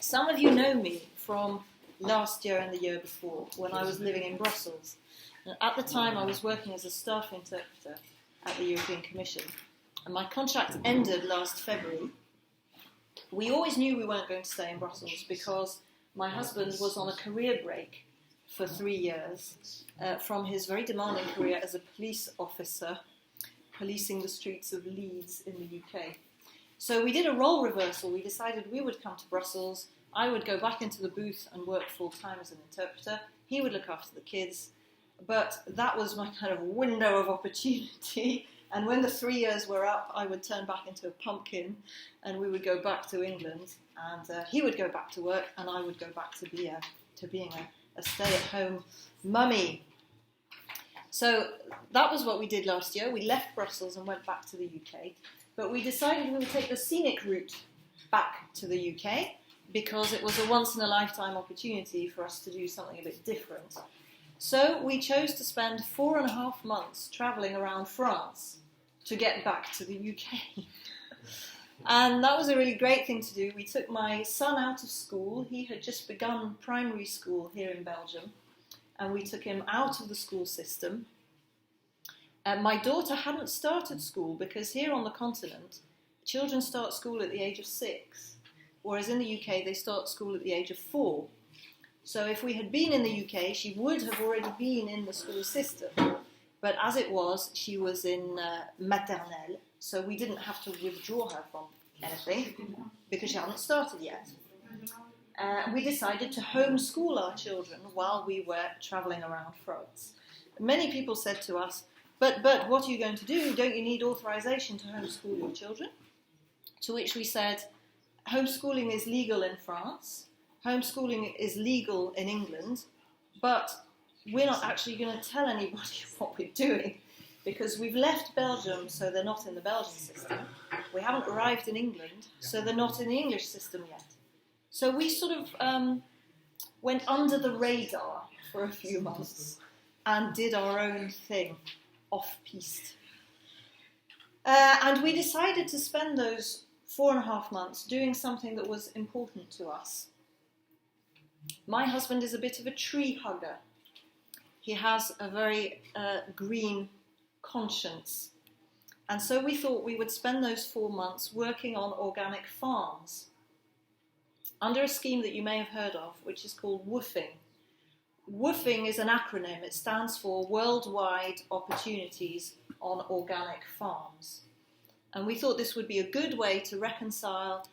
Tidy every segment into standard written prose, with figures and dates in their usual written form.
Some of you know me from last year and the year before when I was living in Brussels. And at the time I was working as a staff interpreter at the European Commission, and my contract ended last February. We always knew we weren't going to stay in Brussels because my husband was on a career break for 3 years from his very demanding career as a police officer policing the streets of Leeds in the UK. So we did a role reversal. We decided we would come to Brussels. I would go back into the booth and work full-time as an interpreter. He would look after the kids. But that was my kind of window of opportunity. And when the 3 years were up, I would turn back into a pumpkin and we would go back to England. And he would go back to work and I would go back to being a stay-at-home mummy. So that was what we did last year. We left Brussels and went back to the UK. But we decided we would take the scenic route back to the UK because it was a once-in-a-lifetime opportunity for us to do something a bit different. So we chose to spend 4.5 months travelling around France to get back to the UK. And that was a really great thing to do. We took my son out of school. He had just begun primary school here in Belgium. And we took him out of the school system. My daughter hadn't started school because here on the continent, children start school at the age of 6, whereas in the UK they start school at the age of 4. So if we had been in the UK, she would have already been in the school system. But as it was, she was in maternelle, so we didn't have to withdraw her from anything because she hadn't started yet. We decided to homeschool our children while we were travelling around France. Many people said to us, but what are you going to do? Don't you need authorization to homeschool your children? To which we said, homeschooling is legal in France, homeschooling is legal in England, but we're not actually going to tell anybody what we're doing because we've left Belgium, so they're not in the Belgian system. We haven't arrived in England, so they're not in the English system yet. So we sort of went under the radar for a few months and did our own thing, off-piste. And we decided to spend those 4.5 months doing something that was important to us. My husband is a bit of a tree hugger. He has a very green conscience. And so we thought we would spend those 4 months working on organic farms under a scheme that you may have heard of, which is called Woofing. Woofing is an acronym. It stands for Worldwide Opportunities on Organic Farms. And we thought this would be a good way to reconcile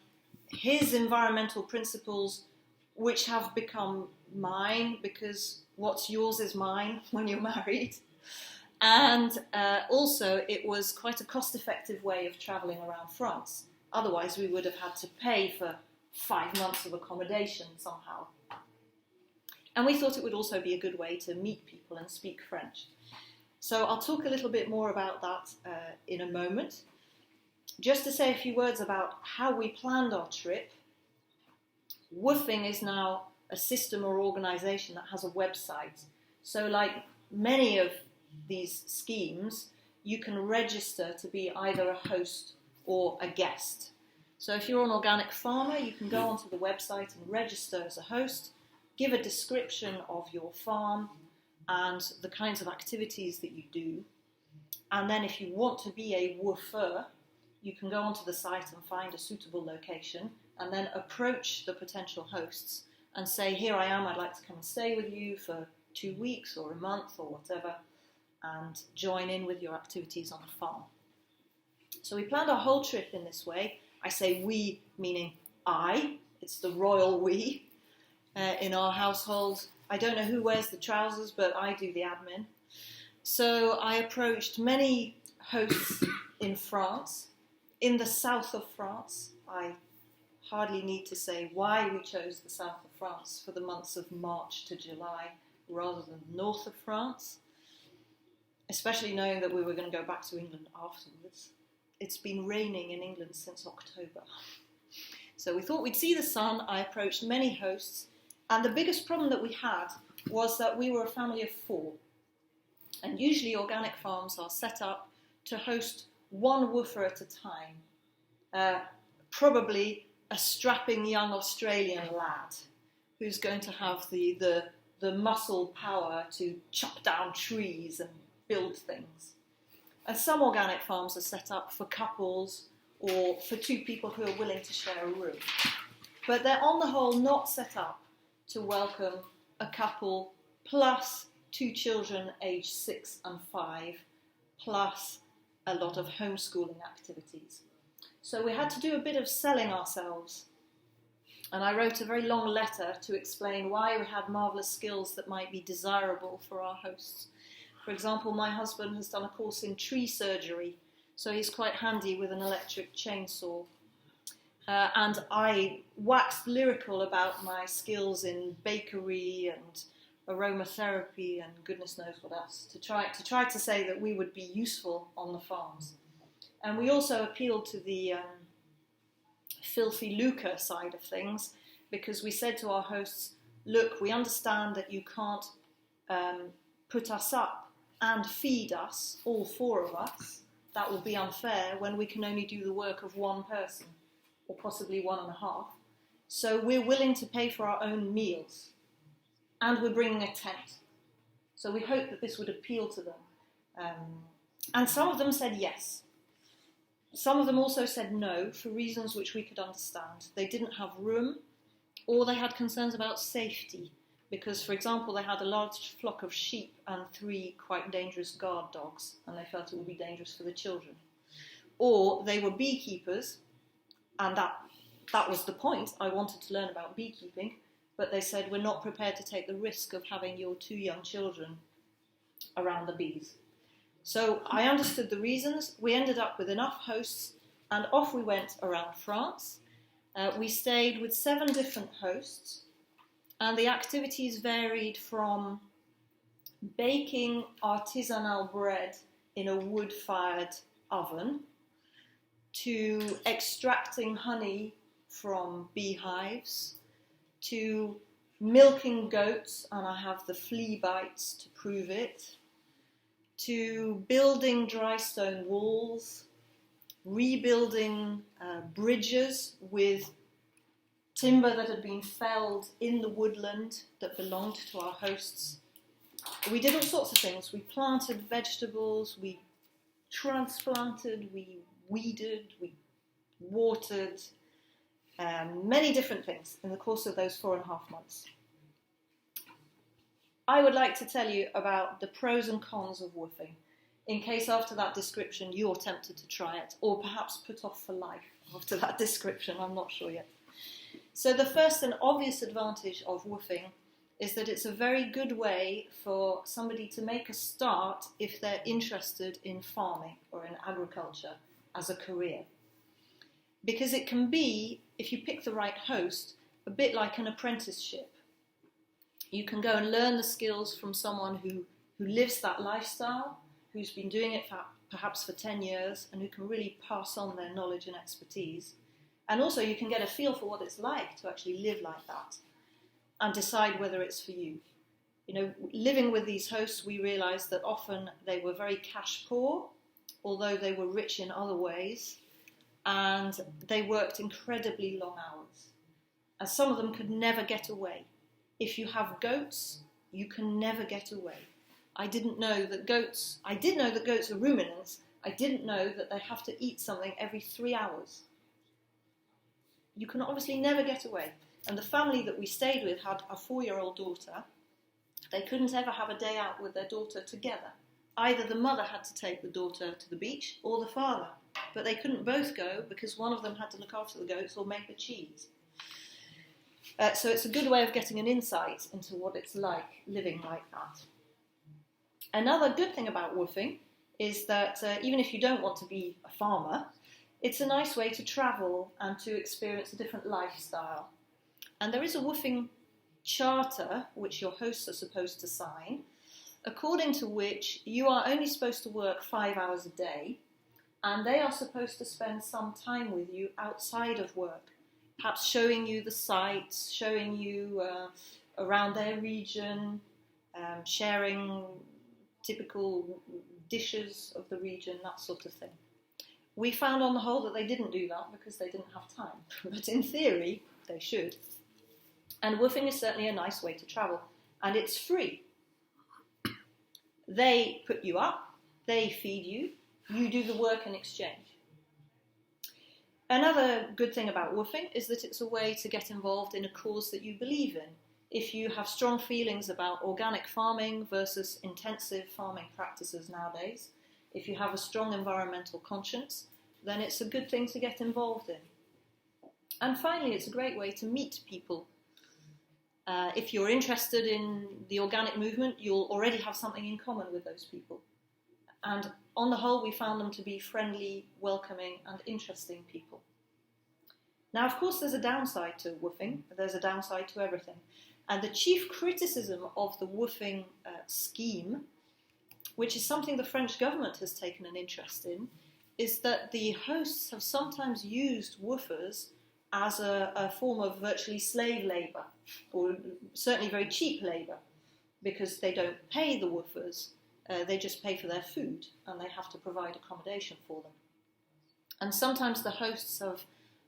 his environmental principles, which have become mine, because what's yours is mine when you're married. And also it was quite a cost-effective way of travelling around France. Otherwise we would have had to pay for 5 months of accommodation somehow. And we thought it would also be a good way to meet people and speak French. So I'll talk a little bit more about that in a moment. Just to say a few words about how we planned our trip. Woofing is now a system or organisation that has a website. So like many of these schemes, you can register to be either a host or a guest. So if you're an organic farmer, you can go onto the website and register as a host, give a description of your farm and the kinds of activities that you do. And then if you want to be a woofer, you can go onto the site and find a suitable location and then approach the potential hosts and say, here I am, I'd like to come and stay with you for 2 weeks or a month or whatever, and join in with your activities on the farm. So we planned our whole trip in this way. I say we, meaning I. It's the royal we in our household. I don't know who wears the trousers, but I do the admin. So I approached many hosts in France, in the south of France. I hardly need to say why we chose the south of France for the months of March to July rather than the north of France, especially knowing that we were going to go back to England afterwards. It's been raining in England since October. So we thought we'd see the sun. I approached many hosts, and the biggest problem that we had was that we were a family of 4. And usually organic farms are set up to host one woofer at a time, probably a strapping young Australian lad who's going to have the muscle power to chop down trees and build things. And some organic farms are set up for couples or for two people who are willing to share a room. But they're on the whole not set up to welcome a couple plus two children aged 6 and 5, plus a lot of homeschooling activities. So we had to do a bit of selling ourselves. And I wrote a very long letter to explain why we had marvellous skills that might be desirable for our hosts. For example, my husband has done a course in tree surgery, so he's quite handy with an electric chainsaw. And I waxed lyrical about my skills in bakery and aromatherapy and goodness knows what else, to try to say that we would be useful on the farms. And we also appealed to the filthy lucre side of things, because we said to our hosts, look, we understand that you can't put us up and feed us, all 4 of us. That will be unfair when we can only do the work of one person, or possibly 1.5. So we're willing to pay for our own meals, and we're bringing a tent. So we hope that this would appeal to them. And some of them said yes. Some of them also said no, for reasons which we could understand. They didn't have room, or they had concerns about safety, because, for example, they had a large flock of sheep and 3 quite dangerous guard dogs, and they felt it would be dangerous for the children. Or they were beekeepers, and that was the point. I wanted to learn about beekeeping, but they said, we're not prepared to take the risk of having your 2 young children around the bees. So I understood the reasons. We ended up with enough hosts, and off we went around France. We stayed with 7 different hosts, and the activities varied from baking artisanal bread in a wood-fired oven to extracting honey from beehives, to milking goats, and I have the flea bites to prove it, to building dry stone walls, rebuilding bridges with timber that had been felled in the woodland that belonged to our hosts. We did all sorts of things. We planted vegetables, we transplanted, we weeded, we watered, many different things in the course of those 4.5 months. I would like to tell you about the pros and cons of woofing, in case after that description you're tempted to try it, or perhaps put off for life after that description, I'm not sure yet. So the first and obvious advantage of woofing is that it's a very good way for somebody to make a start if they're interested in farming or in agriculture as a career. Because it can be, if you pick the right host, a bit like an apprenticeship. You can go and learn the skills from someone who lives that lifestyle, who's been doing it perhaps for 10 years, and who can really pass on their knowledge and expertise. And also you can get a feel for what it's like to actually live like that and decide whether it's for you. You know, living with these hosts, we realised that often they were very cash poor, although they were rich in other ways, and they worked incredibly long hours. And some of them could never get away. If you have goats, you can never get away. I did know that goats are ruminants. I didn't know that they have to eat something every 3 hours. You can obviously never get away. And the family that we stayed with had a 4-year-old daughter. They couldn't ever have a day out with their daughter together. Either the mother had to take the daughter to the beach or the father. But they couldn't both go because one of them had to look after the goats or make the cheese. So it's a good way of getting an insight into what it's like living like that. Another good thing about woofing is that even if you don't want to be a farmer, it's a nice way to travel and to experience a different lifestyle. And there is a woofing charter which your hosts are supposed to sign, according to which you are only supposed to work 5 hours a day, and they are supposed to spend some time with you outside of work, perhaps showing you the sights, showing you around their region, sharing typical dishes of the region, that sort of thing. We found on the whole that they didn't do that because they didn't have time. But in theory, they should. And woofing is certainly a nice way to travel. And it's free. They put you up, they feed you, you do the work in exchange. Another good thing about woofing is that it's a way to get involved in a cause that you believe in. If you have strong feelings about organic farming versus intensive farming practices nowadays, if you have a strong environmental conscience, then it's a good thing to get involved in. And finally, it's a great way to meet people. If you're interested in the organic movement, you'll already have something in common with those people. And on the whole, we found them to be friendly, welcoming, and interesting people. Now, of course, there's a downside to woofing. There's a downside to everything. And the chief criticism of the woofing scheme, which is something the French government has taken an interest in, is that the hosts have sometimes used woofers as a form of virtually slave labour, or certainly very cheap labour, because they don't pay the woofers, they just pay for their food, and they have to provide accommodation for them. And sometimes the hosts have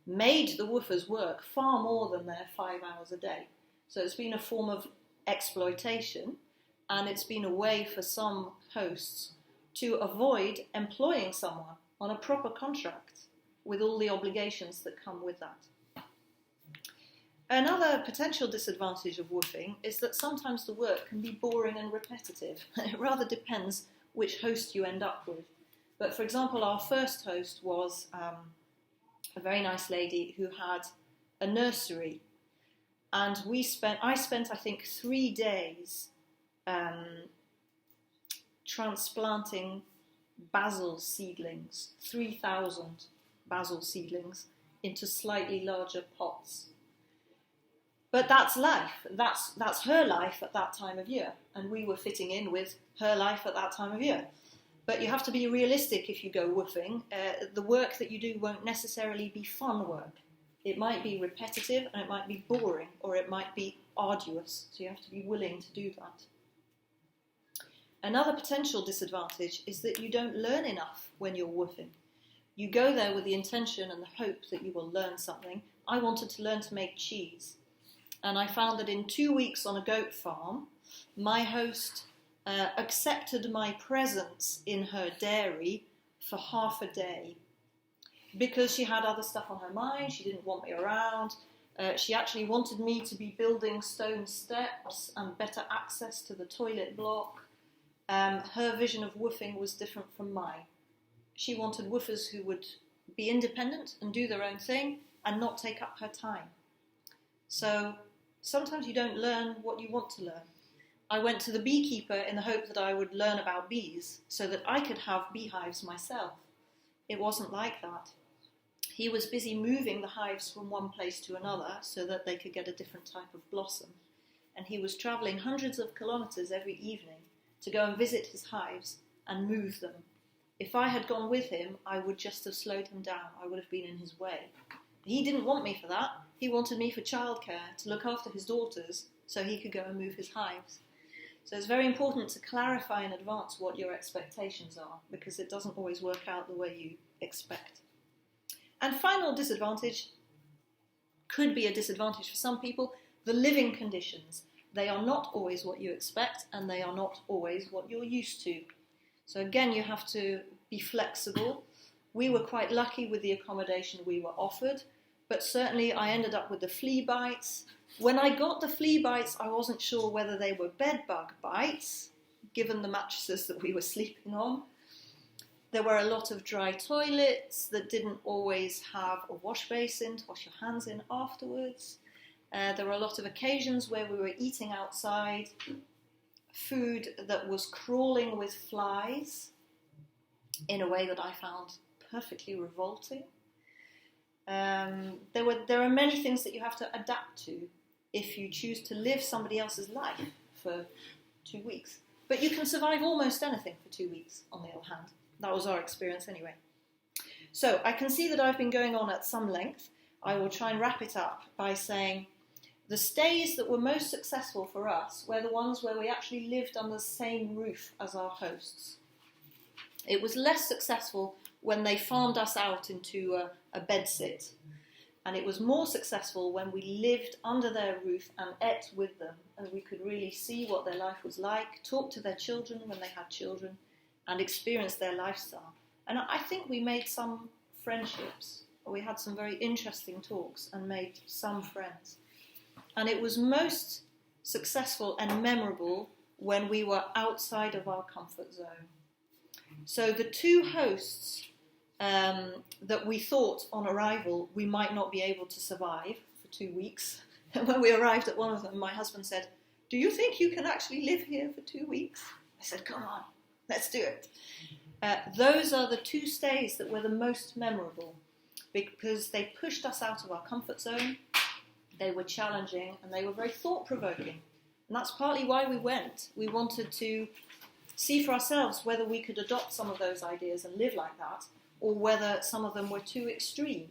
made the woofers work far more than their 5 hours a day. So it's been a form of exploitation, and it's been a way for some hosts to avoid employing someone on a proper contract with all the obligations that come with that. Another potential disadvantage of woofing is that sometimes the work can be boring and repetitive. It rather depends which host you end up with. But for example, our first host was a very nice lady who had a nursery. And I spent, I think, 3 days transplanting basil seedlings, 3,000 basil seedlings, into slightly larger pots. But that's life. That's her life at that time of year. And we were fitting in with her life at that time of year. But you have to be realistic if you go woofing. The work that you do won't necessarily be fun work. It might be repetitive, and it might be boring, or it might be arduous. So you have to be willing to do that. Another potential disadvantage is that you don't learn enough when you're woofing. You go there with the intention and the hope that you will learn something. I wanted to learn to make cheese. And I found that in 2 weeks on a goat farm, my host accepted my presence in her dairy for half a day. Because she had other stuff on her mind, she didn't want me around. She actually wanted me to be building stone steps and better access to the toilet block. Her vision of woofing was different from mine. She wanted woofers who would be independent and do their own thing and not take up her time. So sometimes you don't learn what you want to learn. I went to the beekeeper in the hope that I would learn about bees so that I could have beehives myself. It wasn't like that. He was busy moving the hives from one place to another so that they could get a different type of blossom. And he was travelling hundreds of kilometres every evening to go and visit his hives and move them. If I had gone with him, I would just have slowed him down. I would have been in his way. He didn't want me for that. He wanted me for childcare, to look after his daughters so he could go and move his hives. So it's very important to clarify in advance what your expectations are, because it doesn't always work out the way you expect. And final disadvantage could be a disadvantage for some people, the living conditions. They are not always what you expect, and they are not always what you're used to. So again, you have to be flexible. We were quite lucky with the accommodation we were offered, but certainly I ended up with the flea bites. When I got the flea bites, I wasn't sure whether they were bed bug bites, given the mattresses that we were sleeping on. There were a lot of dry toilets that didn't always have a wash basin to wash your hands in afterwards. There were a lot of occasions where we were eating outside, food that was crawling with flies in a way that I found perfectly revolting. There are many things that you have to adapt to if you choose to live somebody else's life for 2 weeks. But you can survive almost anything for 2 weeks, on the other hand. That was our experience anyway. So I can see that I've been going on at some length. I will try and wrap it up by saying the stays that were most successful for us were the ones where we actually lived under the same roof as our hosts. It was less successful when they farmed us out into a bedsit. And it was more successful when we lived under their roof and ate with them, and we could really see what their life was like, talk to their children when they had children, and experience their lifestyle. And I think we made some friendships. We had some very interesting talks and made some friends. And it was most successful and memorable when we were outside of our comfort zone. So the two hosts that we thought on arrival we might not be able to survive for 2 weeks. And when we arrived at one of them, my husband said, "Do you think you can actually live here for 2 weeks?" I said, "Come on, let's do it." Those are the 2 stays that were the most memorable because they pushed us out of our comfort zone, they were challenging, and they were very thought-provoking. And that's partly why we went. We wanted to see for ourselves whether we could adopt some of those ideas and live like that, or whether some of them were too extreme.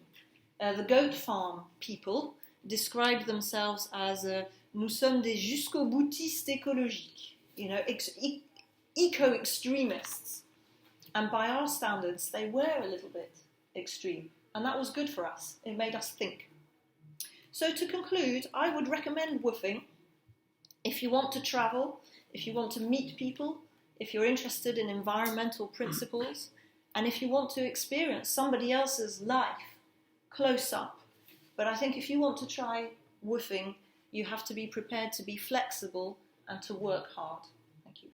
The goat farm people described themselves as "nous sommes des jusqu'au-boutistes écologiques," eco-extremists. And by our standards, they were a little bit extreme. And that was good for us. It made us think. So to conclude, I would recommend Woofing if you want to travel, if you want to meet people, if you're interested in environmental principles, and if you want to experience somebody else's life close up. But I think if you want to try Woofing, you have to be prepared to be flexible and to work hard.